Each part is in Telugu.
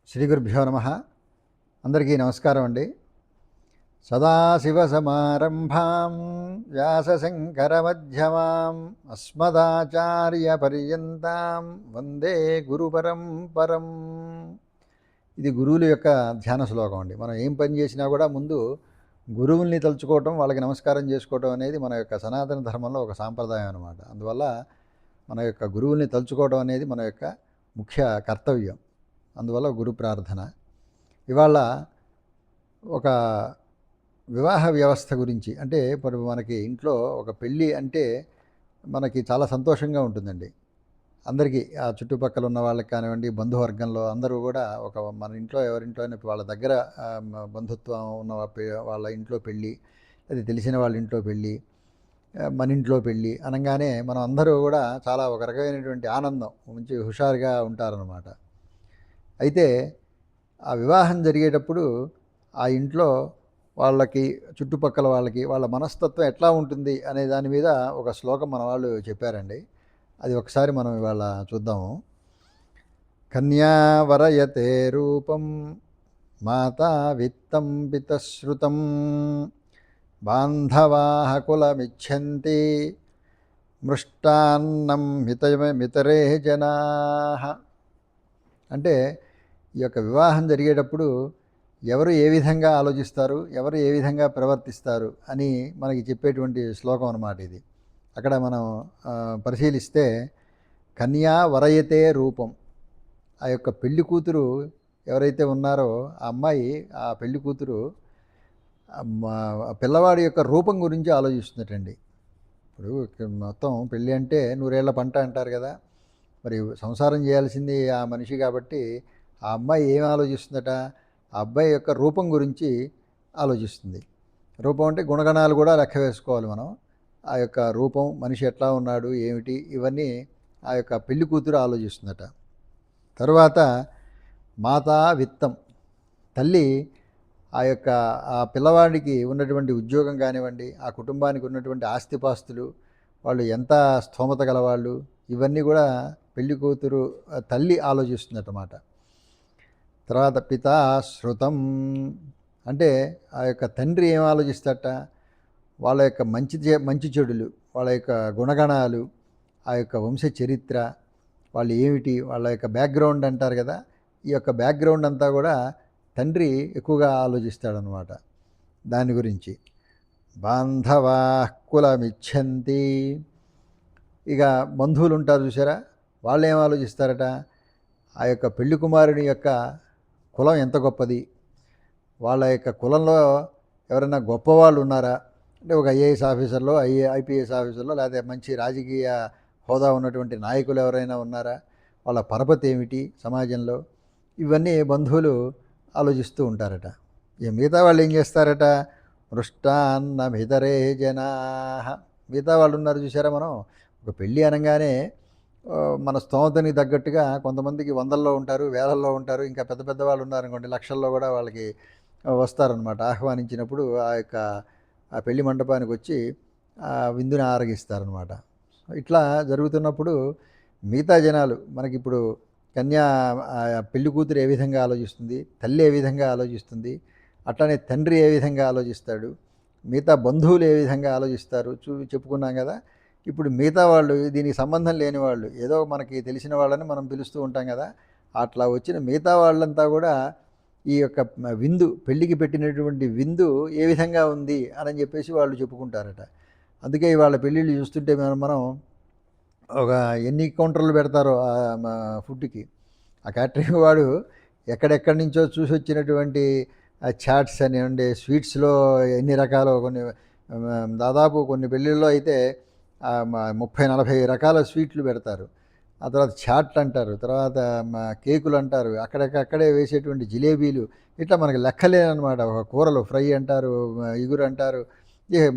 శ్రీ గురుభ్యో నమ. అందరికీ నమస్కారం అండి. సదాశివసమారంభాం వ్యాసశంకరమధ్యమాం అస్మదాచార్యపర్యంతాం వందే గురుపరంపరం. ఇది గురువుల యొక్క ధ్యాన శ్లోకం అండి. మనం ఏం పని చేసినా కూడా ముందు గురువుల్ని తలుచుకోవటం, వాళ్ళకి నమస్కారం చేసుకోవటం అనేది మన యొక్క సనాతన ధర్మంలో ఒక సాంప్రదాయం అన్నమాట. అందువల్ల మన యొక్క గురువుల్ని తలుచుకోవడం అనేది మన యొక్క ముఖ్య కర్తవ్యం. అందువల్ల గురు ప్రార్థన. ఇవాళ ఒక వివాహ వ్యవస్థ గురించి, అంటే ఇప్పుడు మనకి ఇంట్లో ఒక పెళ్ళి అంటే మనకి చాలా సంతోషంగా ఉంటుందండి. అందరికీ ఆ చుట్టుపక్కల ఉన్న వాళ్ళకి కానివ్వండి, బంధువర్గంలో అందరూ కూడా మన ఇంట్లో ఎవరింట్లో అయినా వాళ్ళ దగ్గర బంధుత్వం ఉన్న వాళ్ళ ఇంట్లో పెళ్ళి, అది తెలిసిన వాళ్ళ ఇంట్లో పెళ్ళి, మన ఇంట్లో పెళ్ళి అనగానే మనం అందరూ కూడా చాలా ఒక రకమైనటువంటి ఆనందం, మంచి హుషారుగా ఉంటారన్నమాట. అయితే ఆ వివాహం జరిగేటప్పుడు ఆ ఇంట్లో వాళ్ళకి, చుట్టుపక్కల వాళ్ళకి, వాళ్ళ మనస్తత్వం ఎట్లా ఉంటుంది అనే దాని మీద ఒక శ్లోకం మన వాళ్ళు చెప్పారండి. అది ఒకసారి మనం ఇవాళ చూద్దాము. కన్యావరయతే రూపం మాతా విత్తం పితశ్రుతం బాంధవాః కులమిచ్చంతి మృష్టాన్నం మితరే జనాః. అంటే ఈ యొక్క వివాహం జరిగేటప్పుడు ఎవరు ఏ విధంగా ఆలోచిస్తారు, ఎవరు ఏ విధంగా ప్రవర్తిస్తారు అని మనకి చెప్పేటువంటి శ్లోకం అన్నమాట ఇది. అక్కడ మనం పరిశీలిస్తే కన్యా వరయతే రూపం, ఆ యొక్క పెళ్లి కూతురు ఎవరైతే ఉన్నారో ఆ అమ్మాయి, ఆ పెళ్లి కూతురు పిల్లవాడి యొక్క రూపం గురించి ఆలోచిస్తున్నట్టండి. ఇప్పుడు మొత్తం పెళ్ళి అంటే నూరేళ్ల పంట అంటారు కదా. మరి సంసారం చేయాల్సింది ఆ మనిషి కాబట్టి ఆ అమ్మాయి ఏం ఆలోచిస్తుందట, ఆ అబ్బాయి యొక్క రూపం గురించి ఆలోచిస్తుంది. రూపం అంటే గుణగణాలు కూడా లెక్క వేసుకోవాలి మనం. ఆ యొక్క రూపం, మనిషి ఎట్లా ఉన్నాడు, ఏమిటి, ఇవన్నీ ఆ యొక్క పెళ్లి కూతురు ఆలోచిస్తుందట. తరువాత మాతా విత్తం, తల్లి ఆ యొక్క ఆ పిల్లవాడికి ఉన్నటువంటి ఉద్యోగం కానివ్వండి, ఆ కుటుంబానికి ఉన్నటువంటి ఆస్తిపాస్తులు, వాళ్ళు ఎంత స్థోమత గలవాళ్ళు, ఇవన్నీ కూడా పెళ్లి కూతురు తల్లి ఆలోచిస్తుందన్నమాట. తర్వాత పితా శృతం, అంటే ఆ యొక్క తండ్రి ఏం ఆలోచిస్తాట, వాళ్ళ యొక్క మంచి చెడులు, వాళ్ళ యొక్క గుణగణాలు, ఆ యొక్క వంశ చరిత్ర, వాళ్ళు ఏమిటి, వాళ్ళ యొక్క బ్యాక్గ్రౌండ్ అంటారు కదా, ఈ యొక్క బ్యాక్గ్రౌండ్ అంతా కూడా తండ్రి ఎక్కువగా ఆలోచిస్తాడనమాట. దాని గురించి బాంధవా కులమిచ్చంతి, ఇక బంధువులు ఉంటారు చూసారా, వాళ్ళు ఏం ఆలోచిస్తారట, ఆ యొక్క పెళ్లి కుమారుని యొక్క కులం ఎంత గొప్పది, వాళ్ళ యొక్క కులంలో ఎవరైనా గొప్పవాళ్ళు ఉన్నారా, అంటే ఒక ఐఏఎస్ ఆఫీసర్లో, ఐపీఎస్ ఆఫీసర్లో, లేకపోతే మంచి రాజకీయ హోదా ఉన్నటువంటి నాయకులు ఎవరైనా ఉన్నారా, వాళ్ళ పరపతి ఏమిటి సమాజంలో, ఇవన్నీ బంధువులు ఆలోచిస్తూ ఉంటారట. ఇక మిగతా వాళ్ళు ఏం చేస్తారట, మృష్టాన్నమితరే జనాః, మిగతా వాళ్ళు ఉన్నారు చూసారా. మనం ఒక పెళ్ళి అనగానే మన స్తోమతనికి తగ్గట్టుగా కొంతమందికి వందల్లో ఉంటారు, వేలల్లో ఉంటారు, ఇంకా పెద్ద పెద్ద వాళ్ళు ఉన్నారనుకోండి లక్షల్లో కూడా వాళ్ళకి వస్తారనమాట. ఆహ్వానించినప్పుడు ఆ యొక్క ఆ పెళ్లి మండపానికి వచ్చి విందుని ఆరగిస్తారనమాట. ఇట్లా జరుగుతున్నప్పుడు మిగతా జనాలు మనకిప్పుడు కన్యా పెళ్లి కూతురు ఏ విధంగా ఆలోచిస్తుంది, తల్లి ఏ విధంగా ఆలోచిస్తుంది, అట్లానే తండ్రి ఏ విధంగా ఆలోచిస్తాడు, మిగతా బంధువులు ఏ విధంగా ఆలోచిస్తారు చెప్పుకున్నాం కదా. ఇప్పుడు మిగతా వాళ్ళు, దీనికి సంబంధం లేని వాళ్ళు, ఏదో మనకి తెలిసిన వాళ్ళని మనం పిలుస్తూ ఉంటాం కదా, అట్లా వచ్చిన మిగతా వాళ్ళంతా కూడా ఈ యొక్క విందు, పెళ్ళికి పెట్టినటువంటి విందు ఏ విధంగా ఉంది అని చెప్పేసి వాళ్ళు చెప్పుకుంటారట. అందుకే వాళ్ళ పెళ్ళిళ్ళు చూస్తుంటే మనం ఒక ఎన్ని కౌంటర్లు పెడతారో ఫుడ్కి, ఆ క్యాటరింగ్ వాడు ఎక్కడెక్కడి నుంచో చూసి వచ్చినటువంటి చాట్స్ అనివ్వండి, స్వీట్స్లో ఎన్ని రకాలు, దాదాపు కొన్ని పెళ్ళిళ్ళలో అయితే 30-40 రకాల స్వీట్లు పెడతారు. ఆ తర్వాత చాట్లు అంటారు, తర్వాత కేకులు అంటారు, అక్కడే వేసేటువంటి జిలేబీలు, ఇట్లా మనకి లెక్కలేనమాట. ఒక కూరలు ఫ్రై అంటారు, ఇగురు అంటారు,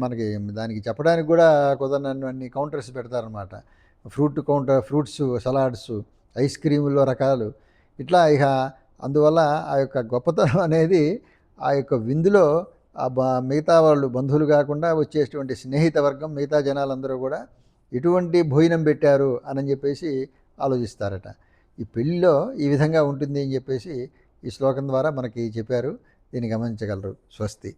మనకి దానికి చెప్పడానికి కూడా కుదరనన్ని కౌంటర్స్ పెడతారనమాట. ఫ్రూట్స్, సలాడ్స్, ఐస్ క్రీముల్లో రకాలు, ఇట్లా ఇక అందువల్ల ఆ యొక్క గొప్పతనం అనేది ఆ యొక్క విందులో మిగతా వాళ్ళు బంధువులు కాకుండా వచ్చేటువంటి స్నేహిత వర్గం, మిగతా జనాలందరూ కూడా ఎటువంటి భోజనం పెట్టారు అని చెప్పేసి ఆలోచిస్తారట. ఈ పెళ్ళిలో ఈ విధంగా ఉంటుంది అని చెప్పేసి ఈ శ్లోకం ద్వారా మనకి చెప్పారు. దీన్ని గమనించగలరు. స్వస్తి.